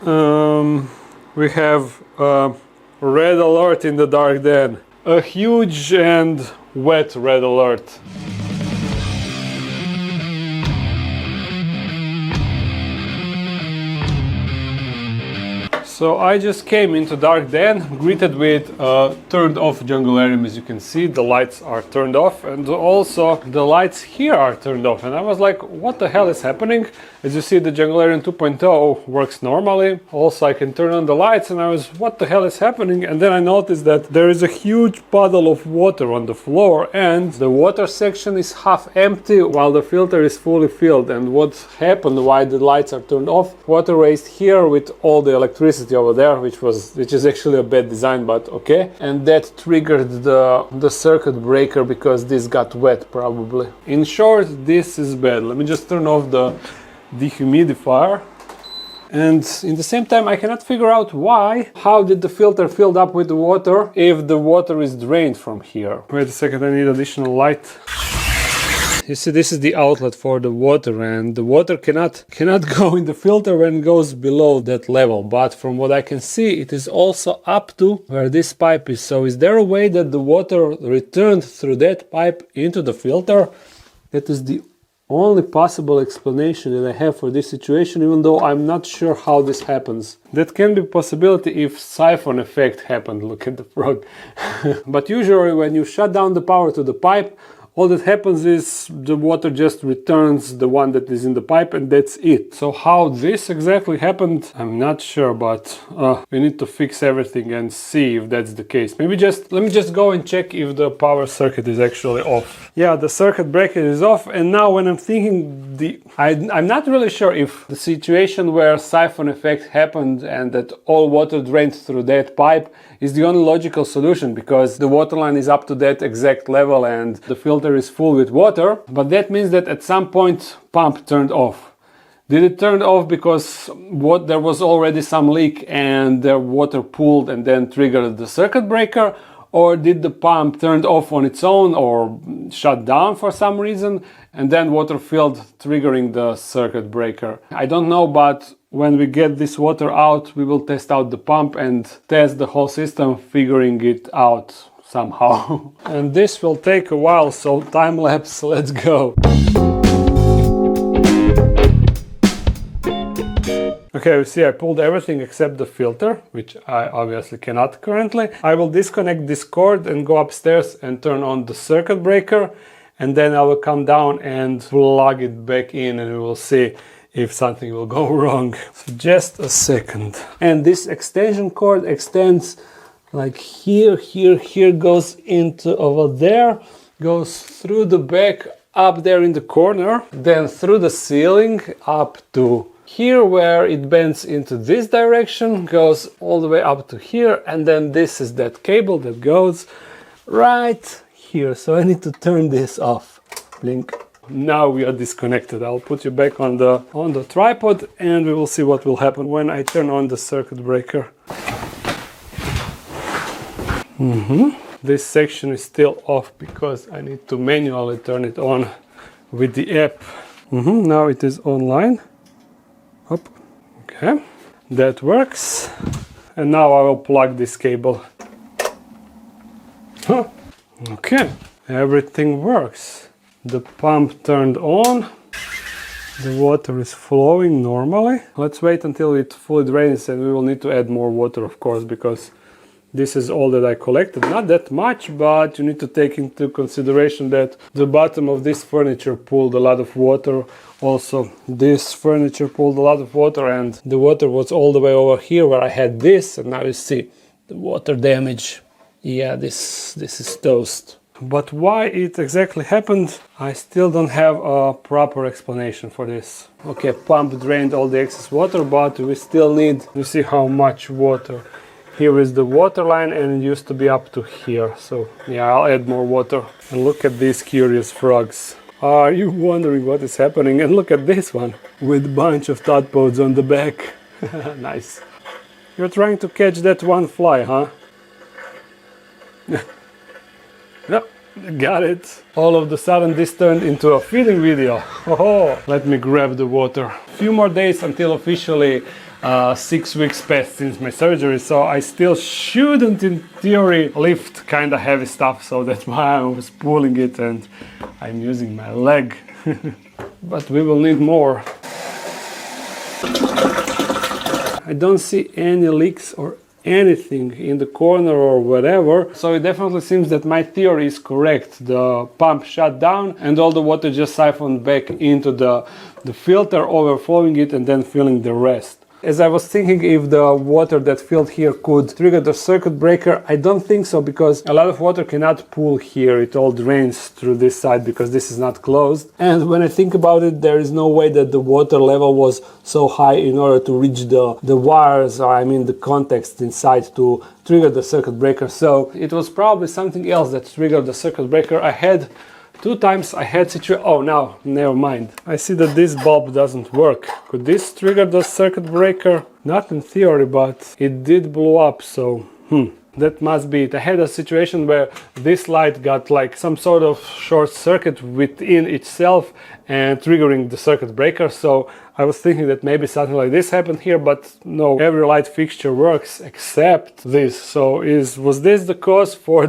We have a red alert in the dark den. A huge and wet red alert. So I just came into dark den, greeted with turned off Junglearium. As you can see, the lights are turned off, and also the lights here are turned off. And I was like, what the hell is happening? As you see, the Junglearium 2.0 works normally. Also, I can turn on the lights, and I was, what the hell is happening? And then I noticed that there is a huge puddle of water on the floor, and the water section is half empty while the filter is fully filled. And what happened, why the lights are turned off? Water raised here with all the electricity over there, which is actually a bad design, but okay. And that triggered the circuit breaker because this got wet probably. In short, this is bad. Let me just turn off the dehumidifier. And in the same time, I cannot figure out why. How did the filter fill up with the water if the water is drained from here? Wait a second, I need additional light. You see, this is the outlet for the water, and the water cannot go in the filter when it goes below that level. But from what I can see, it is also up to where this pipe is. So is there a way that the water returned through that pipe into the filter? That is the only possible explanation that I have for this situation, even though I'm not sure how this happens. That can be a possibility if siphon effect happened. Look at the frog. But usually when you shut down the power to the pipe, all that happens is the water just returns the one that is in the pipe, and that's it. So how this exactly happened, I'm not sure, but we need to fix everything and see if that's the case. Maybe let me just go and check if the power circuit is actually off. Yeah, the circuit breaker is off, and now when I'm thinking, I'm not really sure if the situation where siphon effect happened and that all water drained through that pipe is the only logical solution, because the water line is up to that exact level and the filter is full with water. But that means that at some point pump turned off. Did it turn off because there was already some leak and the water pooled and then triggered the circuit breaker? Or did the pump turn off on its own or shut down for some reason and then water filled, triggering the circuit breaker? I don't know, but when we get this water out, we will test out the pump and test the whole system, figuring it out somehow. And this will take a while, so time lapse, let's go. Okay, you see I pulled everything except the filter, which I obviously cannot currently. I will disconnect this cord and go upstairs and turn on the circuit breaker, and then I will come down and plug it back in, and we will see if something will go wrong. So just a second. And this extension cord extends like here, goes into over there, goes through the back up there in the corner, then through the ceiling up to here where it bends into this direction, goes all the way up to here, and then this is that cable that goes right here. So I need to turn this off. Blink. Now we are disconnected. I'll put you back on the tripod and we will see what will happen when I turn on the circuit breaker. This section is still off because I need to manually turn it on with the app. Now it is online. Up. Okay, that works. And now I will plug this cable. Okay, everything works. The pump turned on. The water is flowing normally. Let's wait until it fully drains, and we will need to add more water, of course, because this is all that I collected. Not that much, but you need to take into consideration that the bottom of this furniture pulled a lot of water. Also, this furniture pulled a lot of water, and the water was all the way over here where I had this, and now you see the water damage. Yeah, this is toast. But why it exactly happened, I still don't have a proper explanation for this. Okay, pump drained all the excess water, but we still need to see how much water. Here is the water line, and it used to be up to here. So yeah, I'll add more water. And look at these curious frogs. Are you wondering what is happening? And look at this one with a bunch of tadpoles on the back. Nice. You're trying to catch that one fly, huh? No, Got it. All of a sudden this turned into a feeding video. Oh, let me grab the water. Few more days until officially 6 weeks passed since my surgery, so I still shouldn't in theory lift kind of heavy stuff, so that's why I was pulling it and I'm using my leg. But we will need more. I don't see any leaks or anything in the corner or whatever, so it definitely seems that my theory is correct. The pump shut down and all the water just siphoned back into the filter, overflowing it and then filling the rest. As I was thinking if the water that filled here could trigger the circuit breaker, I don't think so, because a lot of water cannot pool here. It all drains through this side because this is not closed. And when I think about it, there is no way that the water level was so high in order to reach the wires, or I mean the contacts inside, to trigger the circuit breaker. So it was probably something else that triggered the circuit breaker. I had 2 times oh, now, never mind. I see that this bulb doesn't work. Could this trigger the circuit breaker? Not in theory, but it did blow up, so that must be it. I had a situation where this light got like some sort of short circuit within itself and triggering the circuit breaker, so I was thinking that maybe something like this happened here, but no, every light fixture works except this. So was this the cause for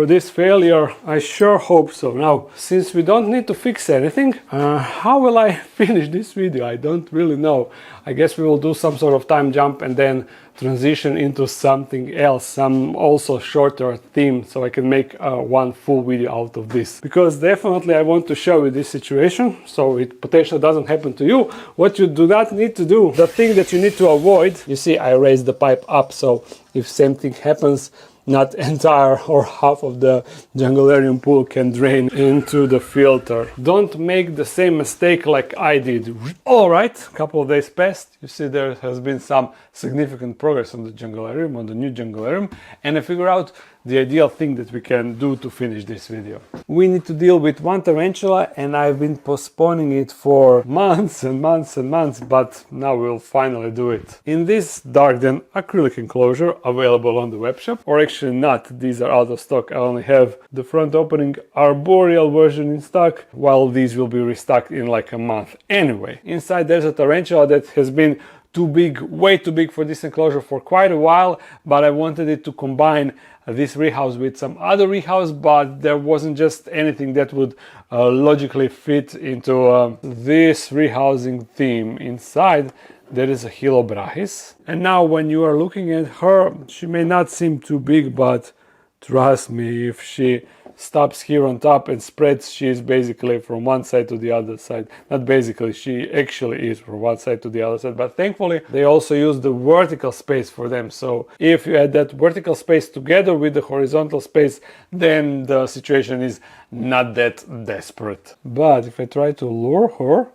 this failure? I sure hope so. Now, since we don't need to fix anything, how will I finish this video? I don't really know. I guess we will do some sort of time jump and then transition into something else, some also shorter theme, so I can make one full video out of this. Because definitely I want to show you this situation, so it potentially doesn't happen to you. What you do not need to do, the thing that you need to avoid, you see I raised the pipe up, so if same thing happens, not entire or half of the Junglearium pool can drain into the filter. Don't make the same mistake like I did. Alright, a couple of days passed. You see there has been some significant progress on the Junglearium, on the new Junglearium, and I figure out the ideal thing that we can do to finish this video. We need to deal with one tarantula, and I've been postponing it for months and months and months, but now we'll finally do it. In this dark then acrylic enclosure available on the webshop, or actually not, these are out of stock. I only have the front opening arboreal version in stock, while these will be restocked in like a month. Anyway, inside there's a tarantula that has been too big, way too big for this enclosure for quite a while, but I wanted it to combine this rehouse with some other rehouse, but there wasn't just anything that would logically fit into this rehousing theme. Inside there is a Chilobrachys, and now when you are looking at her, she may not seem too big, but trust me, if she stops here on top and spreads, she is basically from one side to the other side. Not basically, she actually is from one side to the other side, but thankfully they also use the vertical space for them. So if you add that vertical space together with the horizontal space, then the situation is not that desperate. But if I try to lure her,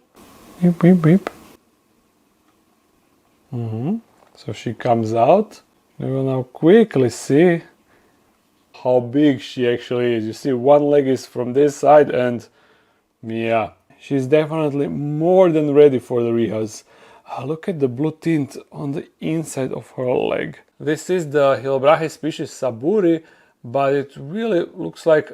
beep, beep, beep. So she comes out. We will now quickly see how big she actually is. You see, one leg is from this side, and yeah, she's definitely more than ready for the rehouse. Look at the blue tint on the inside of her leg. This is the Chilobrachys species Saraburi, but it really looks like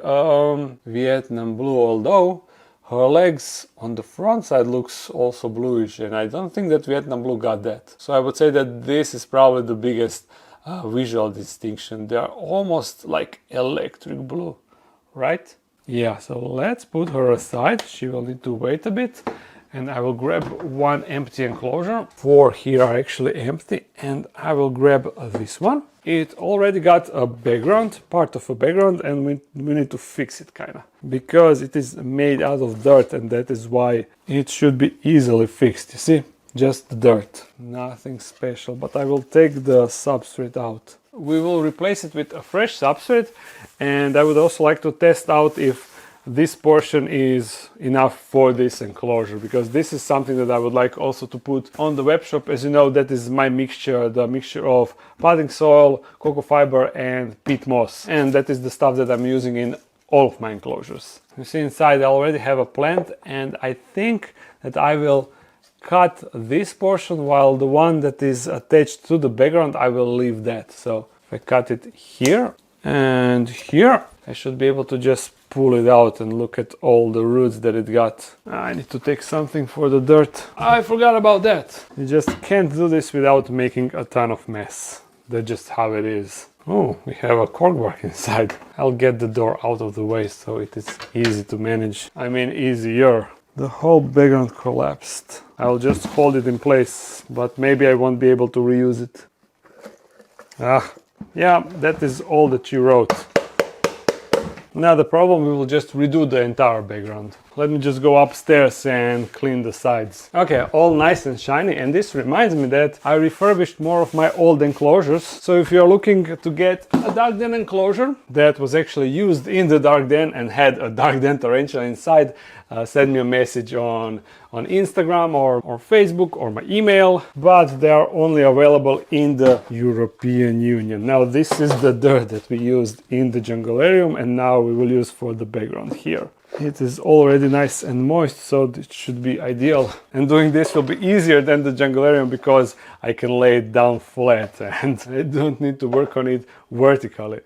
Vietnam blue, although her legs on the front side looks also bluish, and I don't think that Vietnam blue got that. So I would say that this is probably the biggest visual distinction. They are almost like electric blue, right? Yeah, so let's put her aside. She will need to wait a bit, and I will grab one empty enclosure. 4 here are actually empty, and I will grab this one. It already got a background, part of a background, and we need to fix it kinda, because it is made out of dirt, and that is why it should be easily fixed. You see, just dirt, nothing special. But I will take the substrate out. We will replace it with a fresh substrate, and I would also like to test out if this portion is enough for this enclosure, because this is something that I would like also to put on the web shop. As you know, that is my mixture, the mixture of potting soil, cocoa fiber and peat moss, and that is the stuff that I'm using in all of my enclosures. You see inside I already have a plant, and I think that I will cut this portion, while the one that is attached to the background I will leave that. So if I cut it here, And here I should be able to just pull it out and look at all the roots that it got. I need to take something for the dirt. I forgot about that. You just can't do this without making a ton of mess. That's just how it is. Oh, we have a corkboard inside. I'll get the door out of the way so it is easy to manage. I mean easier. The whole background collapsed. I'll just hold it in place, but maybe I won't be able to reuse it. Yeah, that is all that you wrote. Now the problem, we will just redo the entire background. Let me just go upstairs and clean the sides. Okay, all nice and shiny, and this reminds me that I refurbished more of my old enclosures. So if you're looking to get a dark den enclosure that was actually used in the dark den and had a dark den tarantula inside, send me a message on Instagram or Facebook or my email, but they are only available in the European Union. Now this is the dirt that we used in the Junglearium, and now we will use for the background here. It is already nice and moist, so it should be ideal. And doing this will be easier than the Junglearium because I can lay it down flat and I don't need to work on it vertically.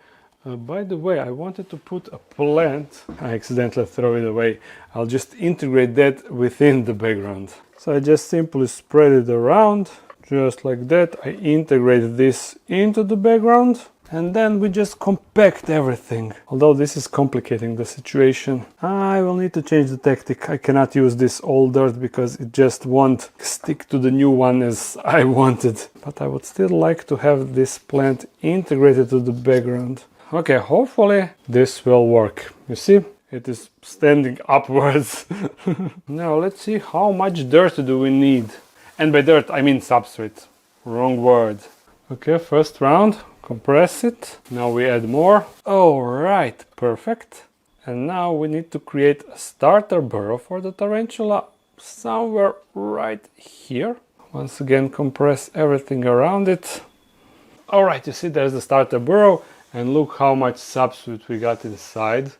By the way, I wanted to put a plant. I accidentally threw it away. I'll just integrate that within the background. So I just simply spread it around, just like that. I integrate this into the background. And then we just compact everything. Although this is complicating the situation. I will need to change the tactic. I cannot use this old dirt because it just won't stick to the new one as I wanted. But I would still like to have this plant integrated to the background. Okay, hopefully this will work. You see, it is standing upwards. Now let's see how much dirt do we need. And by dirt I mean substrate. Wrong word. Okay, first round. Compress it. Now we add more. All right, perfect. And now we need to create a starter burrow for the tarantula somewhere right here. Once again, compress everything around it. All right, you see there's the starter burrow, and look how much substrate we got inside.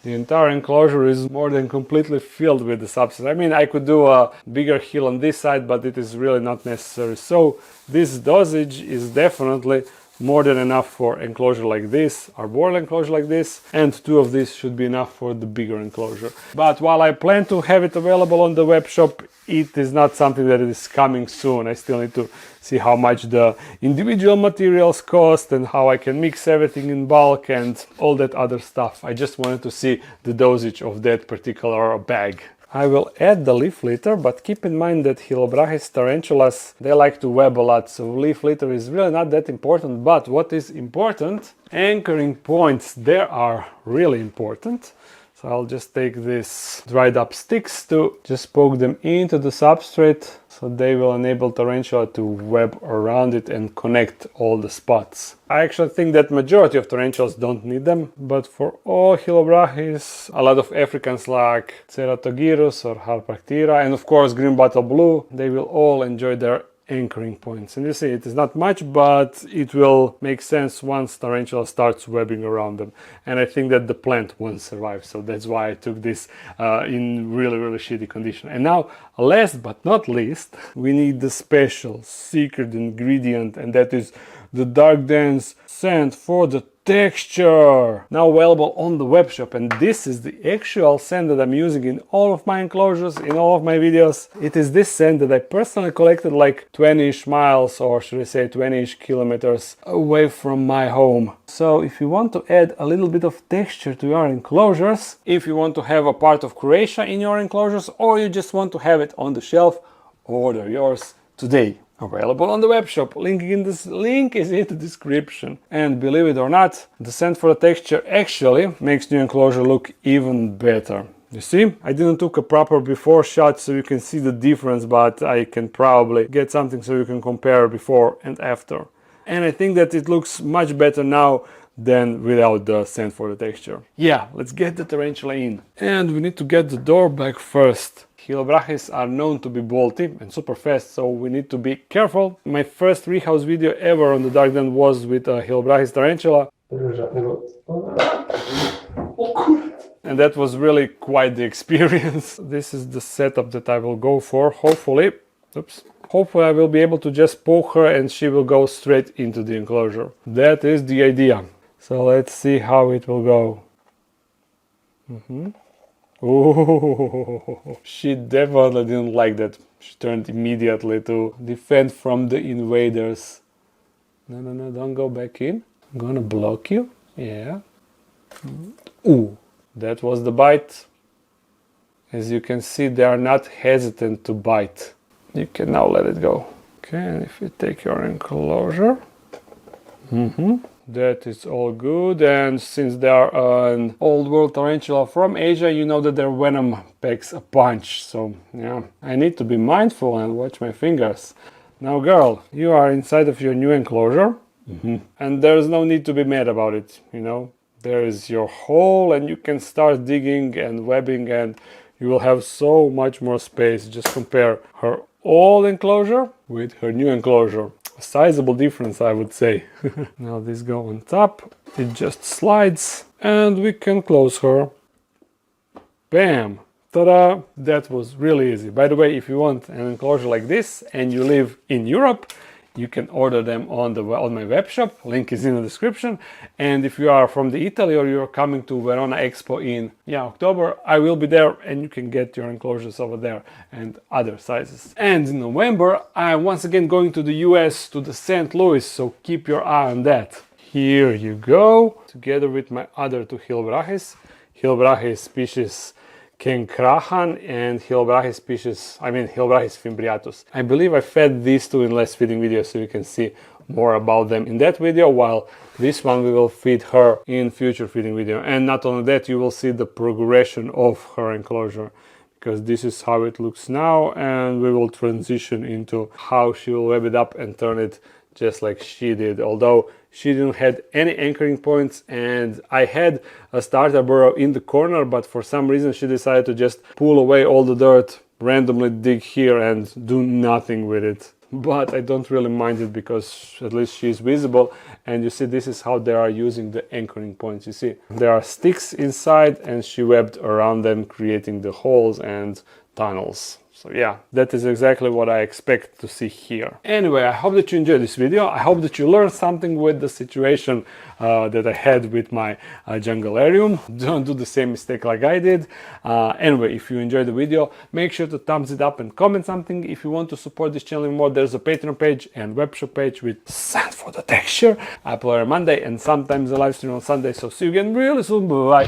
The entire enclosure is more than completely filled with the substrate. I mean, I could do a bigger hill on this side, but it is really not necessary. So this dosage is definitely more than enough for enclosure like this, arboreal enclosure like this, and 2 of these should be enough for the bigger enclosure. But while I plan to have it available on the web shop, it is not something that is coming soon. I still need to see how much the individual materials cost and how I can mix everything in bulk and all that other stuff. I just wanted to see the dosage of that particular bag. I will add the leaf litter, but keep in mind that Chilobrachys tarantulas, they like to web a lot, so leaf litter is really not that important. But what is important, anchoring points, they are really important. So I'll just take these dried up sticks to just poke them into the substrate, so they will enable tarantula to web around it and connect all the spots. I actually think that majority of tarantulas don't need them, but for all Chilobrachys, a lot of Africans like Ceratogyrus or Harpactira, and of course green bottle blue, they will all enjoy their anchoring points. And you see, it is not much, but it will make sense once tarantula starts webbing around them. And I think that the plant won't survive, so that's why I took this in really shitty condition. And now, last but not least, we need the special secret ingredient, and that is the dark dense sand for the texture, now available on the web shop. And this is the actual sand that I'm using in all of my enclosures, in all of my videos. It is this sand that I personally collected like 20-ish miles, or should I say 20-ish kilometers away from my home. So if you want to add a little bit of texture to your enclosures, if you want to have a part of Croatia in your enclosures, or you just want to have it on the shelf, order yours today. Available on the web shop. Link is in the description. And believe it or not, the sand for the texture actually makes new enclosure look even better. You see, I didn't took a proper before shot so you can see the difference, but I can probably get something so you can compare before and after. And I think that it looks much better now than without the sand for the texture. Yeah, let's get the tarantula in. And we need to get the door back first. Chilobrachys are known to be bolty and super fast, so we need to be careful. My first rehouse video ever on the dark den was with a Chilobrachys tarantula. And that was really quite the experience. This is the setup that I will go for, hopefully. Hopefully I will be able to just poke her and she will go straight into the enclosure. That is the idea. So let's see how it will go. Oh, she definitely didn't like that. She turned immediately to defend from the invaders. No, no, no, don't go back in. I'm gonna block you. Yeah. Ooh, that was the bite. As you can see, they are not hesitant to bite. You can now let it go. Okay, and if you take your enclosure, that is all good. And since they are an old world tarantula from Asia, you know that their venom packs a punch. So yeah, I need to be mindful and watch my fingers. Now girl, you are inside of your new enclosure, and there's no need to be mad about it, you know. There is your hole and you can start digging and webbing, and you will have so much more space. Just compare her old enclosure with her new enclosure. A sizable difference, I would say. Now this go on top, it just slides and we can close her. Bam! Ta-da! That was really easy. By the way, if you want an enclosure like this and you live in Europe, you can order them on my web shop. Link is in the description. And if you are from the Italy or you're coming to Verona Expo in October, I will be there and you can get your enclosures over there and other sizes. And in November, I'm once again going to the US, to the St. Louis, so keep your eye on that. Here you go, together with my other two Chilobrachys. Chilobrachys species King Krahan and Chilobrachys species, Chilobrachys fimbriatus. I believe I fed these two in last feeding video, so you can see more about them in that video, while this one we will feed her in future feeding video. And not only that, you will see the progression of her enclosure, because this is how it looks now, and we will transition into how she will web it up and turn it just like she did, although she didn't have any anchoring points, and I had a starter burrow in the corner, but for some reason she decided to just pull away all the dirt, randomly dig here and do nothing with it. But I don't really mind it because at least she's visible, and you see this is how they are using the anchoring points. You see there are sticks inside and she webbed around them, creating the holes and tunnels. So yeah, that is exactly what I expect to see here. Anyway, I hope that you enjoyed this video. I hope that you learned something with the situation that I had with my Junglearium. Don't do the same mistake like I did. Anyway, if you enjoyed the video, make sure to thumbs it up and comment something. If you want to support this channel more, there's a Patreon page and webshop page with Sand for the Texture. I upload on Monday and sometimes a live stream on Sunday. So see you again really soon. Bye.